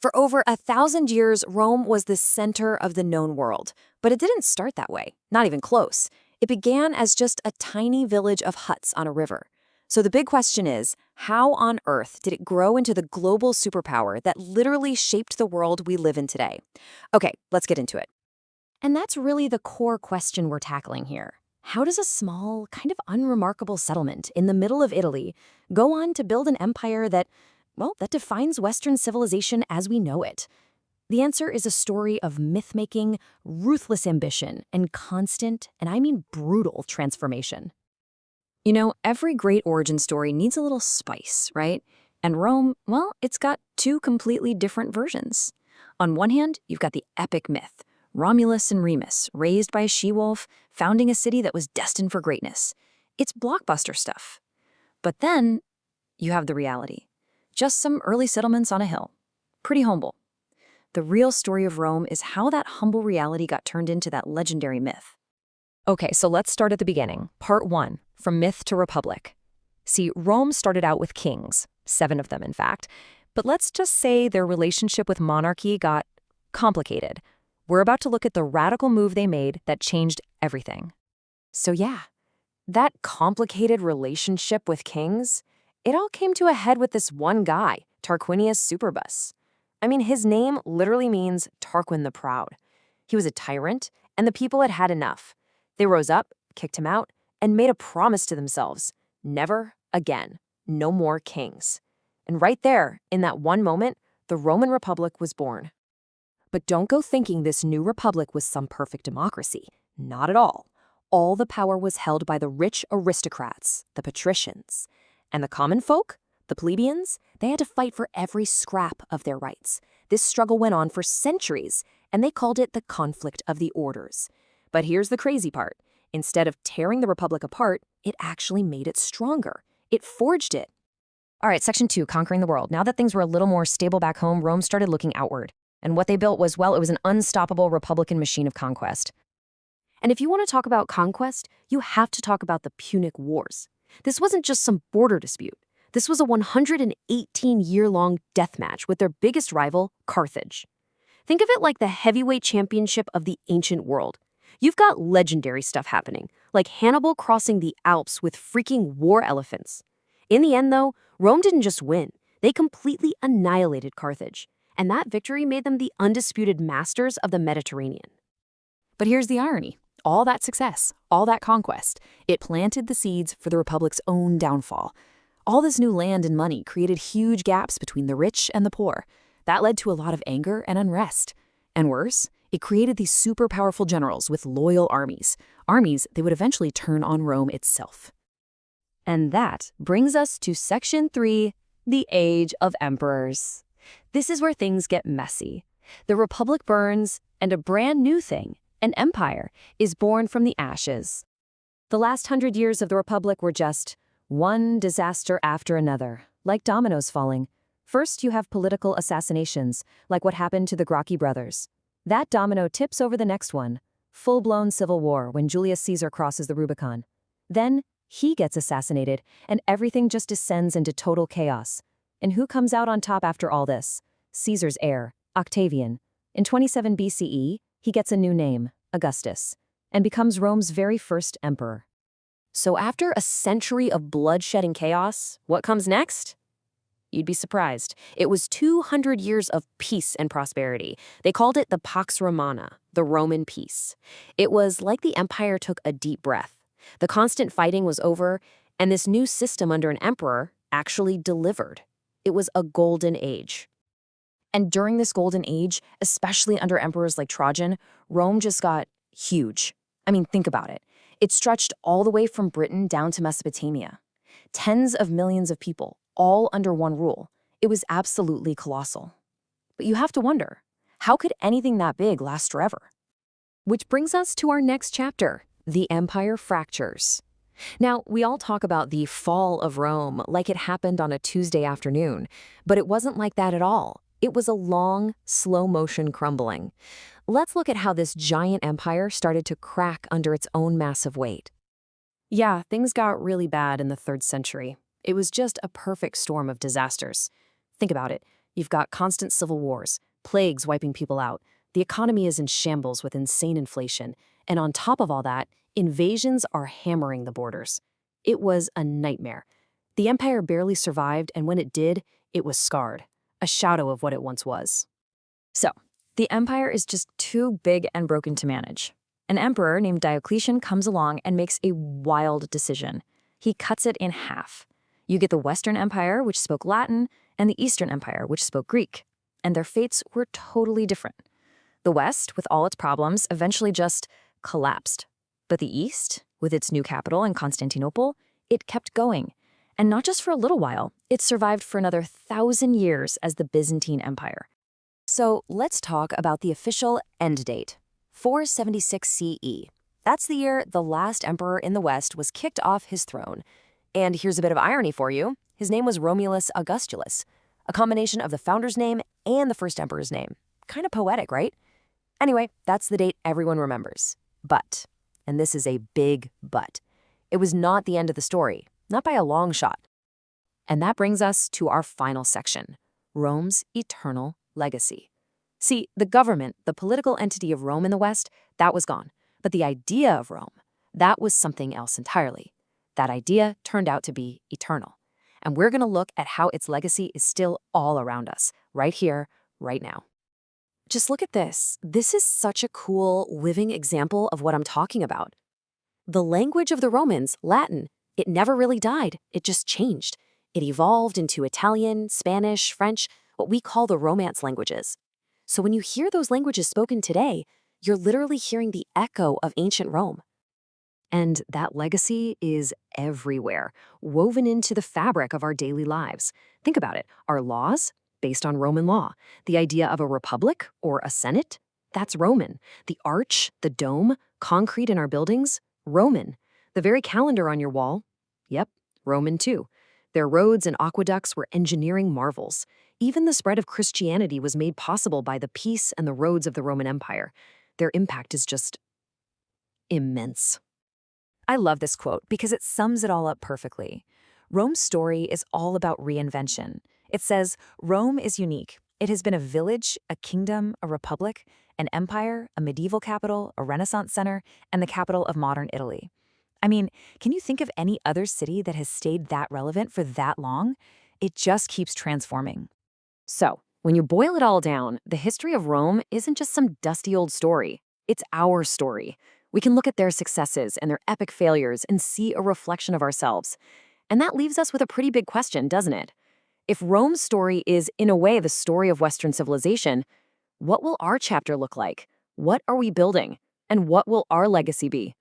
For over 1,000 years, Rome was the center of the known world. But it didn't start that way, not even close. It began as just a tiny village of huts on a river. So the big question is, how on earth did it grow into the global superpower that literally shaped the world we live in today? Okay, let's get into it. And that's really the core question we're tackling here. How does a small, kind of unremarkable settlement in the middle of Italy go on to build an empire that, well, that defines Western civilization as we know it? The answer is a story of myth-making, ruthless ambition, and constant, and I mean brutal, transformation. You know, every great origin story needs a little spice, right? And Rome, well, it's got two completely different versions. On one hand, you've got the epic myth, Romulus and Remus, raised by a she-wolf, founding a city that was destined for greatness. It's blockbuster stuff. But then, you have the reality. Just some early settlements on a hill. Pretty humble. The real story of Rome is how that humble reality got turned into that legendary myth. Okay, so let's start at the beginning. Part 1, from myth to republic. See, Rome started out with kings, 7 of them in fact, but let's just say their relationship with monarchy got complicated. We're about to look at the radical move they made that changed everything. So yeah, that complicated relationship with kings, it all came to a head with this one guy, Tarquinius Superbus. I mean, his name literally means Tarquin the Proud. He was a tyrant, and the people had had enough. They rose up, kicked him out, and made a promise to themselves. Never again. No more kings. And right there, in that one moment, the Roman Republic was born. But don't go thinking this new republic was some perfect democracy. Not at all. All the power was held by the rich aristocrats, the patricians. And the common folk, the plebeians, they had to fight for every scrap of their rights. This struggle went on for centuries, and they called it the conflict of the orders. But here's the crazy part. Instead of tearing the republic apart, it actually made it stronger. It forged it. All right, section 2, conquering the world. Now that things were a little more stable back home, Rome started looking outward. And what they built was, well, it was an unstoppable republican machine of conquest. And if you want to talk about conquest, you have to talk about the Punic Wars. This wasn't just some border dispute. This was a 118-year-long death match with their biggest rival, Carthage. Think of it like the heavyweight championship of the ancient world. You've got legendary stuff happening, like Hannibal crossing the Alps with freaking war elephants. In the end, though, Rome didn't just win. They completely annihilated Carthage. And that victory made them the undisputed masters of the Mediterranean. But here's the irony. All that success, all that conquest, it planted the seeds for the Republic's own downfall. All this new land and money created huge gaps between the rich and the poor. That led to a lot of anger and unrest. And worse, it created these super powerful generals with loyal armies. Armies that would eventually turn on Rome itself. And that brings us to section 3, the Age of Emperors. This is where things get messy. The Republic burns, and a brand new thing, an empire, is born from the ashes. The last 100 years of the Republic were just one disaster after another, like dominoes falling. First, you have political assassinations, like what happened to the Gracchi brothers. That domino tips over the next one, full-blown civil war when Julius Caesar crosses the Rubicon. Then, he gets assassinated, and everything just descends into total chaos. And who comes out on top after all this? Caesar's heir, Octavian. In 27 BCE, he gets a new name, Augustus, and becomes Rome's very first emperor. So after a century of bloodshed and chaos, what comes next? You'd be surprised. It was 200 years of peace and prosperity. They called it the Pax Romana, the Roman peace. It was like the empire took a deep breath. The constant fighting was over, and this new system under an emperor actually delivered. It was a golden age. And during this golden age, especially under emperors like Trajan, Rome just got huge. I mean, think about it. It stretched all the way from Britain down to Mesopotamia. Tens of millions of people, all under one rule. It was absolutely colossal. But you have to wonder, how could anything that big last forever? Which brings us to our next chapter, the empire fractures. Now, we all talk about the fall of Rome like it happened on a Tuesday afternoon, but it wasn't like that at all. It was a long, slow-motion crumbling. Let's look at how this giant empire started to crack under its own massive weight. Yeah, things got really bad in the 3rd century. It was just a perfect storm of disasters. Think about it. You've got constant civil wars, plagues wiping people out. The economy is in shambles with insane inflation. And on top of all that, invasions are hammering the borders. It was a nightmare. The empire barely survived, and when it did, it was scarred, a shadow of what it once was. So, the empire is just too big and broken to manage. An emperor named Diocletian comes along and makes a wild decision. He cuts it in half. You get the Western Empire, which spoke Latin, and the Eastern Empire, which spoke Greek. And their fates were totally different. The West, with all its problems, eventually just collapsed. But the East, with its new capital in Constantinople, it kept going. And not just for a little while, it survived for another 1,000 years as the Byzantine Empire. So let's talk about the official end date, 476 CE. That's the year the last emperor in the West was kicked off his throne. And here's a bit of irony for you. His name was Romulus Augustulus, a combination of the founder's name and the first emperor's name. Kind of poetic, right? Anyway, that's the date everyone remembers. But, and this is a big but, it was not the end of the story, not by a long shot. And that brings us to our final section, Rome's eternal legacy. See, the government, the political entity of Rome in the West, that was gone. But the idea of Rome, that was something else entirely. That idea turned out to be eternal. And we're going to look at how its legacy is still all around us, right here, right now. Just look at this. This is such a cool, living example of what I'm talking about. The language of the Romans, Latin, it never really died. It just changed. It evolved into Italian, Spanish, French, what we call the Romance languages. So when you hear those languages spoken today, you're literally hearing the echo of ancient Rome. And that legacy is everywhere, woven into the fabric of our daily lives. Think about it. Our laws, based on Roman law. The idea of a republic or a senate, that's Roman. The arch, the dome, concrete in our buildings, Roman. The very calendar on your wall, yep, Roman too. Their roads and aqueducts were engineering marvels. Even the spread of Christianity was made possible by the peace and the roads of the Roman Empire. Their impact is just immense. I love this quote because it sums it all up perfectly. Rome's story is all about reinvention. It says, Rome is unique. It has been a village, a kingdom, a republic, an empire, a medieval capital, a Renaissance center, and the capital of modern Italy. I mean, can you think of any other city that has stayed that relevant for that long? It just keeps transforming. So, when you boil it all down, the history of Rome isn't just some dusty old story. It's our story. We can look at their successes and their epic failures and see a reflection of ourselves. And that leaves us with a pretty big question, doesn't it? If Rome's story is, in a way, the story of Western civilization, what will our chapter look like? What are we building? And what will our legacy be?